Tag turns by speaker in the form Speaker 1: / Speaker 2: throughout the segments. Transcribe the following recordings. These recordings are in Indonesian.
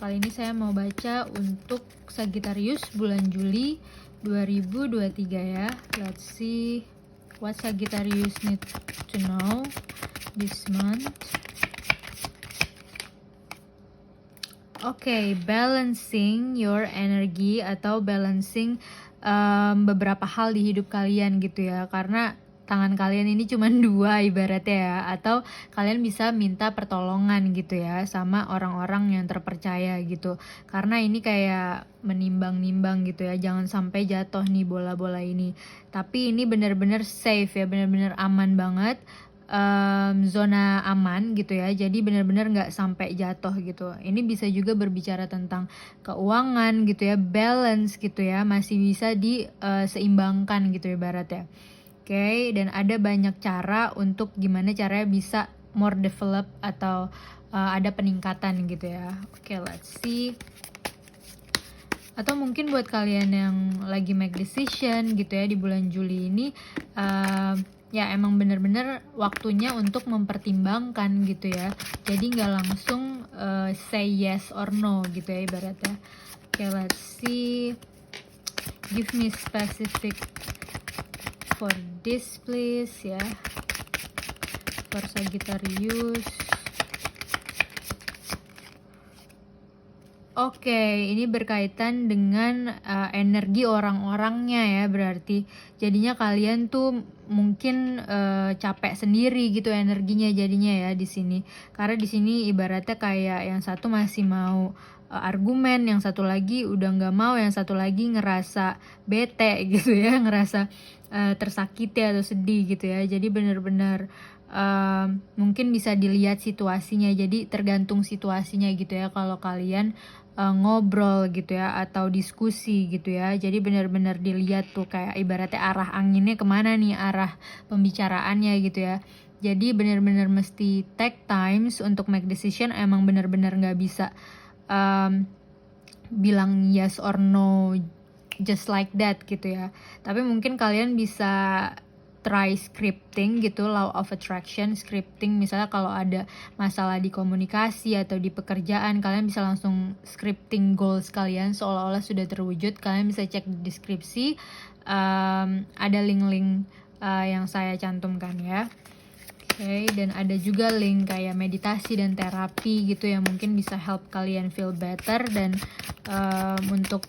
Speaker 1: Kali ini saya mau baca untuk Sagittarius bulan Juli 2023 ya. Let's see what Sagittarius need to know this month. Oke, balancing your energy atau balancing beberapa hal di hidup kalian gitu ya. Karena tangan kalian ini cuma dua ibaratnya ya. Atau kalian bisa minta pertolongan gitu ya sama orang-orang yang terpercaya gitu. Karena ini kayak menimbang-nimbang gitu ya. Jangan sampai jatuh nih bola-bola ini. Tapi ini benar-benar safe ya, benar-benar aman banget. Zona aman gitu ya, jadi benar-benar nggak sampai jatuh gitu. Ini bisa juga berbicara tentang keuangan gitu ya, balance gitu ya, masih bisa diseimbangkan gitu ibaratnya. Oke, dan ada banyak cara untuk gimana caranya bisa more develop atau ada peningkatan gitu ya. Oke, let's see. Atau mungkin buat kalian yang lagi make decision gitu ya di bulan Juli ini, ya emang bener-bener waktunya untuk mempertimbangkan gitu ya. Jadi nggak langsung say yes or no gitu ya ibaratnya. Oke, let's see. Give me specific for this please ya. For Sagittarius. Oke, ini berkaitan dengan energi orang-orangnya ya berarti. Jadinya kalian tuh mungkin capek sendiri gitu energinya jadinya ya di sini. Karena di sini ibaratnya kayak yang satu masih mau argumen, yang satu lagi udah nggak mau, yang satu lagi ngerasa bete gitu ya, ngerasa tersakiti atau sedih gitu ya. Jadi benar-benar mungkin bisa dilihat situasinya. Jadi tergantung situasinya gitu ya kalau kalian ngobrol gitu ya atau diskusi gitu ya. Jadi benar-benar dilihat tuh kayak ibaratnya arah anginnya kemana nih, arah pembicaraannya gitu ya. Jadi benar-benar mesti take times untuk make decision. Emang benar-benar nggak bisa bilang yes or no just like that gitu ya. Tapi mungkin kalian bisa try scripting gitu, law of attraction scripting. Misalnya kalau ada masalah di komunikasi atau di pekerjaan, kalian bisa langsung scripting goals kalian seolah-olah sudah terwujud. Kalian bisa cek di deskripsi, ada link-link yang saya cantumkan ya. Oke, dan ada juga link kayak meditasi dan terapi gitu yang mungkin bisa help kalian feel better. Dan untuk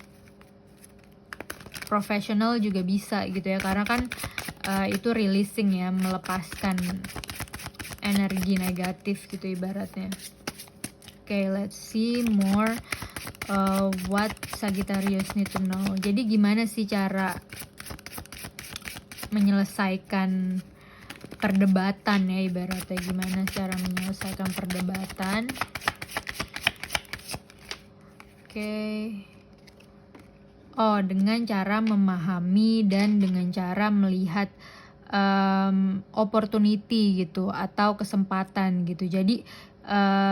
Speaker 1: profesional juga bisa gitu ya, karena kan itu releasing ya, melepaskan energi negatif gitu ibaratnya. Oke, let's see more what Sagittarius need to know. Jadi gimana sih cara menyelesaikan perdebatan ya ibaratnya, gimana cara menyelesaikan perdebatan. Oke. Dengan cara memahami dan dengan cara melihat opportunity gitu atau kesempatan gitu. Jadi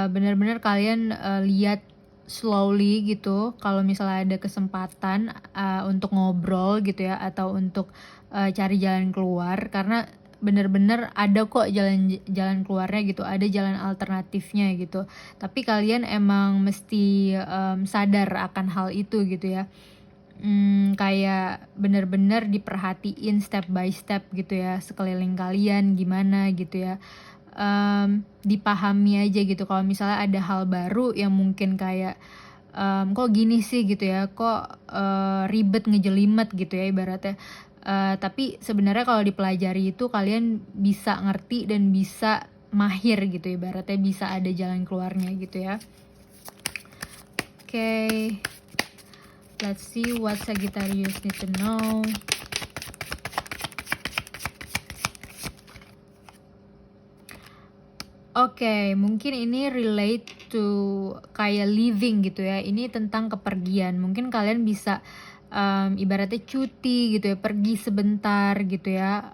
Speaker 1: benar-benar kalian lihat slowly gitu kalau misalnya ada kesempatan untuk ngobrol gitu ya, atau untuk cari jalan keluar, karena benar-benar ada kok jalan keluarnya gitu, ada jalan alternatifnya gitu. Tapi kalian emang mesti sadar akan hal itu gitu ya. Kayak bener-bener diperhatiin step by step gitu ya, sekeliling kalian gimana gitu ya. Dipahami aja gitu kalau misalnya ada hal baru yang mungkin kayak kok gini sih gitu ya, kok ribet ngejelimet gitu ya ibaratnya. Tapi sebenarnya kalau dipelajari itu kalian bisa ngerti dan bisa mahir gitu ibaratnya, bisa ada jalan keluarnya gitu ya. Oke. Let's see what Sagittarius need to know. Oke, mungkin ini relate to kayak living gitu ya. Ini tentang kepergian. Mungkin kalian bisa ibaratnya cuti gitu ya, pergi sebentar gitu ya,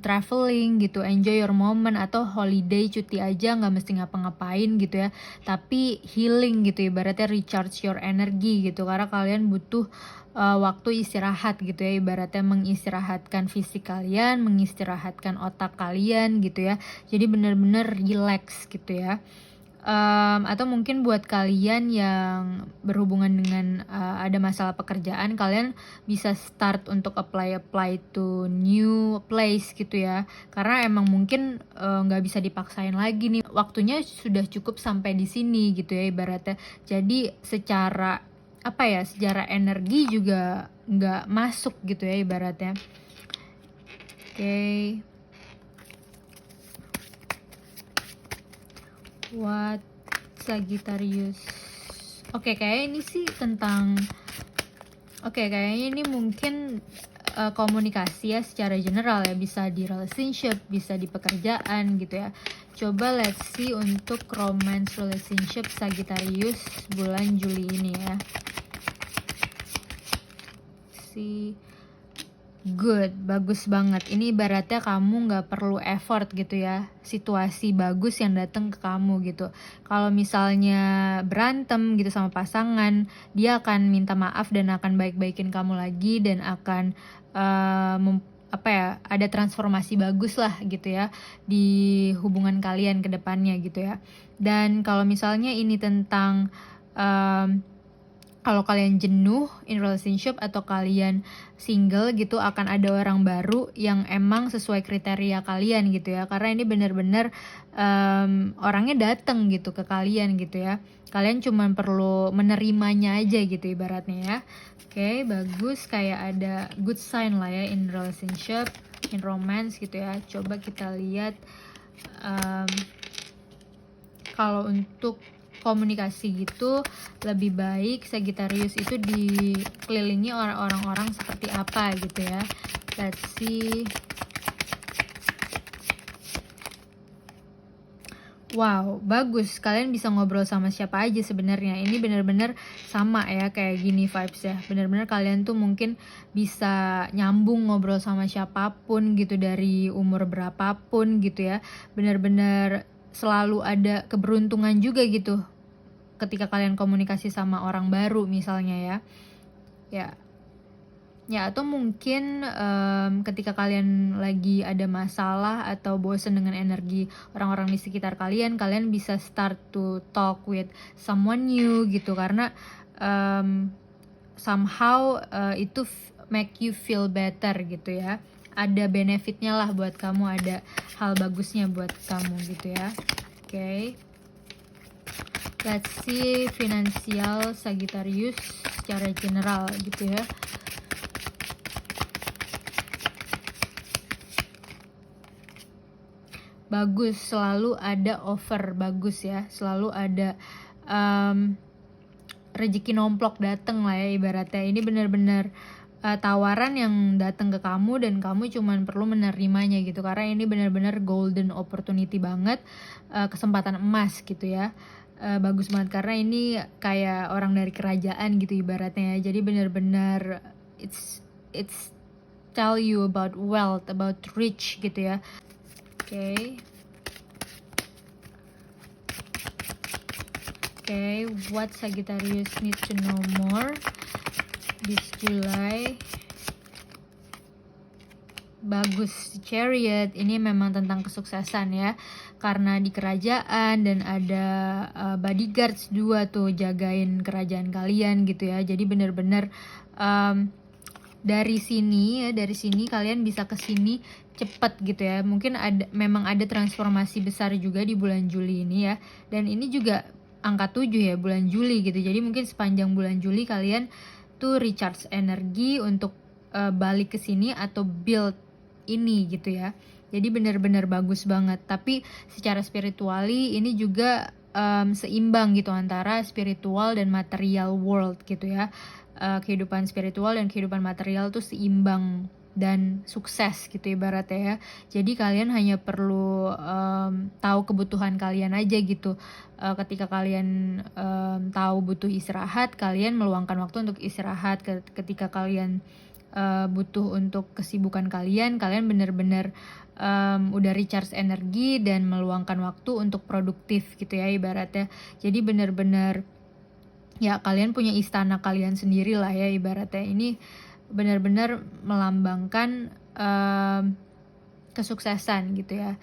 Speaker 1: traveling gitu, enjoy your moment, atau holiday, cuti aja nggak mesti ngapa-ngapain gitu ya, tapi healing gitu ibaratnya, recharge your energy gitu, karena kalian butuh waktu istirahat gitu ya, ibaratnya mengistirahatkan fisik kalian, mengistirahatkan otak kalian gitu ya, jadi bener-bener relax gitu ya. Atau mungkin buat kalian yang berhubungan dengan, ada masalah pekerjaan, kalian bisa start untuk apply to new place gitu ya. Karena emang mungkin, nggak bisa dipaksain lagi nih, waktunya sudah cukup sampai di sini gitu ya ibaratnya. Jadi secara, apa ya, secara energi juga nggak masuk gitu ya ibaratnya. Oke. What Sagittarius. Oke, kayaknya ini sih tentang, kayaknya ini mungkin komunikasi ya secara general ya, bisa di relationship, bisa di pekerjaan gitu ya. Coba let's see untuk romance relationship Sagittarius bulan Juli ini ya. Good, bagus banget. Ini ibaratnya kamu nggak perlu effort gitu ya. Situasi bagus yang datang ke kamu gitu. Kalau misalnya berantem gitu sama pasangan, dia akan minta maaf dan akan baik-baikin kamu lagi dan akan ada transformasi bagus lah gitu ya di hubungan kalian ke depannya gitu ya. Dan kalau misalnya ini tentang kalau kalian jenuh in relationship atau kalian single gitu, akan ada orang baru yang emang sesuai kriteria kalian gitu ya. Karena ini benar-benar orangnya datang gitu ke kalian gitu ya. Kalian cuma perlu menerimanya aja gitu ibaratnya ya. Oke, bagus, kayak ada good sign lah ya in relationship, in romance gitu ya. Coba kita lihat kalau untuk komunikasi gitu, lebih baik Sagittarius itu dikelilingi orang-orang seperti apa gitu ya. Let's see. Wow, bagus. Kalian bisa ngobrol sama siapa aja sebenarnya. Ini benar-benar sama ya kayak gini vibes ya. Benar-benar kalian tuh mungkin bisa nyambung ngobrol sama siapapun gitu dari umur berapapun gitu ya. Benar-benar selalu ada keberuntungan juga gitu ketika kalian komunikasi sama orang baru misalnya ya. Ya, atau mungkin ketika kalian lagi ada masalah atau bosen dengan energi orang-orang di sekitar kalian, kalian bisa start to talk with someone new gitu. Karena somehow itu make you feel better gitu ya. Ada benefitnya lah buat kamu, ada hal bagusnya buat kamu gitu ya. Oke. Let's see finansial Sagittarius secara general gitu ya. Bagus, selalu ada offer bagus ya, selalu ada rezeki nomplok dateng lah ya ibaratnya. Ini benar-benar tawaran yang datang ke kamu dan kamu cuman perlu menerimanya gitu. Karena ini benar-benar golden opportunity banget, kesempatan emas gitu ya. Bagus banget karena ini kayak orang dari kerajaan gitu ibaratnya ya. Jadi benar-benar it's tell you about wealth, about rich gitu ya. Okay, what Sagittarius need to know more this July? Bagus, Chariot. Ini memang tentang kesuksesan ya. Karena di kerajaan dan ada bodyguards 2 tuh jagain kerajaan kalian gitu ya. Jadi benar-benar dari sini kalian bisa ke sini cepet gitu ya. Mungkin memang ada transformasi besar juga di bulan Juli ini ya. Dan ini juga angka 7 ya bulan Juli gitu. Jadi mungkin sepanjang bulan Juli kalian tuh recharge energi untuk balik ke sini atau build ini gitu ya. Jadi benar-benar bagus banget. Tapi secara spiritually ini juga seimbang gitu antara spiritual dan material world gitu ya. Kehidupan spiritual dan kehidupan material tuh seimbang dan sukses gitu ibaratnya ya. Jadi kalian hanya perlu tahu kebutuhan kalian aja gitu. Ketika kalian tahu butuh istirahat, kalian meluangkan waktu untuk istirahat. Ketika kalian butuh untuk kesibukan kalian benar-benar udah recharge energi dan meluangkan waktu untuk produktif gitu ya ibaratnya. Jadi benar-benar ya kalian punya istana kalian sendiri lah ya ibaratnya. Ini benar-benar melambangkan kesuksesan gitu ya.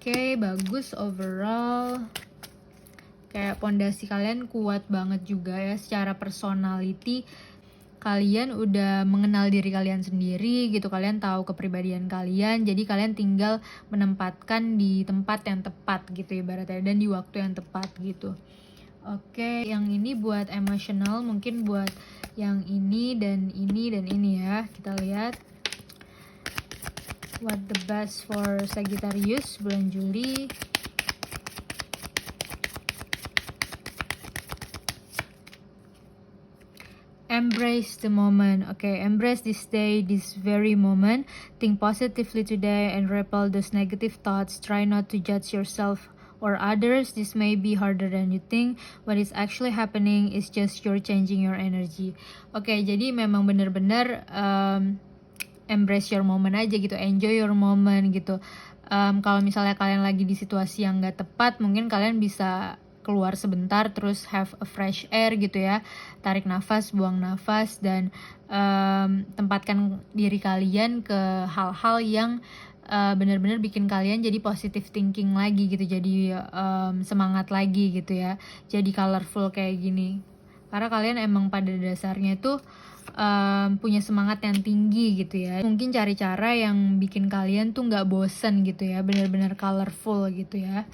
Speaker 1: Oke, bagus overall. Kayak pondasi kalian kuat banget juga ya secara personality. Kalian udah mengenal diri kalian sendiri gitu, kalian tahu kepribadian kalian, jadi kalian tinggal menempatkan di tempat yang tepat gitu ibaratnya, dan di waktu yang tepat gitu. Oke, yang ini buat emotional, mungkin buat yang ini dan ini dan ini ya. Kita lihat what the best for Sagittarius bulan Juli. Embrace the moment. Okay, embrace this day, this very moment. Think positively today and repel those negative thoughts. Try not to judge yourself or others. This may be harder than you think. What is actually happening is just you're changing your energy. Okay, jadi memang benar-benar embrace your moment aja gitu, enjoy your moment gitu. Kalau misalnya kalian lagi di situasi yang gak tepat, mungkin kalian bisa keluar sebentar terus have a fresh air gitu ya, tarik nafas, buang nafas, dan tempatkan diri kalian ke hal-hal yang benar-benar bikin kalian jadi positive thinking lagi gitu, jadi semangat lagi gitu ya, jadi colorful kayak gini, karena kalian emang pada dasarnya itu punya semangat yang tinggi gitu ya. Mungkin cari cara yang bikin kalian tuh nggak bosen gitu ya, benar-benar colorful gitu ya.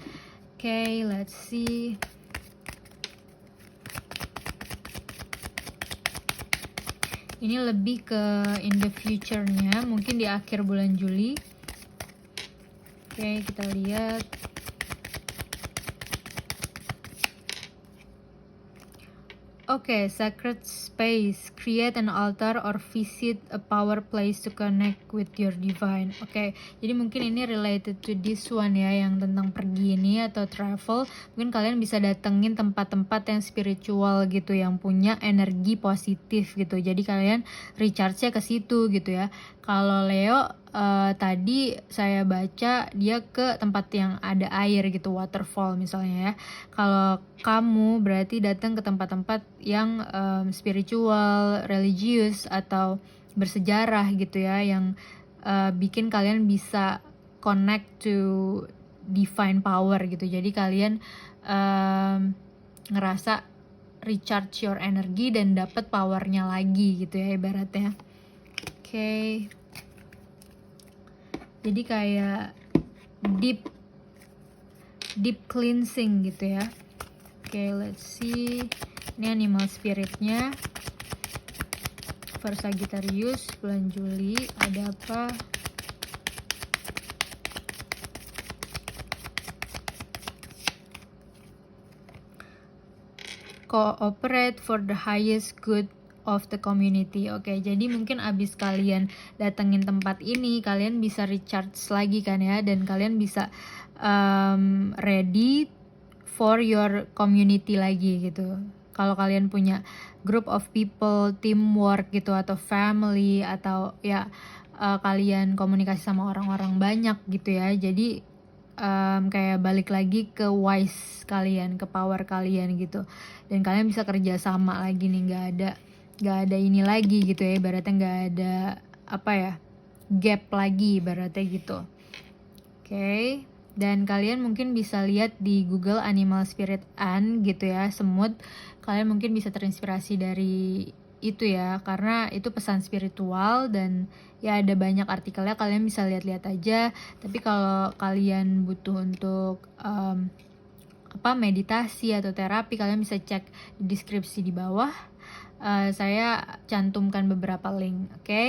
Speaker 1: Okay, let's see. Ini lebih ke in the future-nya, mungkin di akhir bulan Juli. Oke, kita lihat. Okay, sacred space. Create an altar or visit a power place to connect with your divine. Okay, jadi mungkin ini related to this one ya, yang tentang pergi ini atau travel. Mungkin kalian bisa datengin tempat-tempat yang spiritual gitu, yang punya energi positif gitu. Jadi kalian recharge-nya ke situ gitu ya. Kalau Leo tadi saya baca dia ke tempat yang ada air gitu, waterfall misalnya ya. Kalau kamu berarti datang ke tempat-tempat yang spiritual, religius, atau bersejarah gitu ya, yang bikin kalian bisa connect to divine power gitu. Jadi kalian ngerasa recharge your energy dan dapat powernya lagi gitu ya ibaratnya. Oke. Jadi kayak deep cleansing gitu ya. Oke, let's see. Ini animal spiritnya for Sagittarius bulan Juli ada apa? Cooperate for the highest good of the community. Oke, jadi mungkin abis kalian datengin tempat ini, kalian bisa recharge lagi kan ya, dan kalian bisa ready for your community lagi gitu. Kalau kalian punya group of people, teamwork gitu, atau family, atau ya kalian komunikasi sama orang-orang banyak gitu ya, jadi kayak balik lagi ke wise kalian, ke power kalian gitu, dan kalian bisa kerja sama lagi nih, nggak ada ini lagi gitu ya, ibaratnya nggak ada apa ya, gap lagi ibaratnya gitu. Oke. Dan kalian mungkin bisa lihat di Google Animal Spirit Ant gitu ya, semut. Kalian mungkin bisa terinspirasi dari itu ya, karena itu pesan spiritual dan ya ada banyak artikelnya, kalian bisa lihat-lihat aja. Tapi kalau kalian butuh untuk meditasi atau terapi, kalian bisa cek di deskripsi di bawah. Saya cantumkan beberapa link, oke?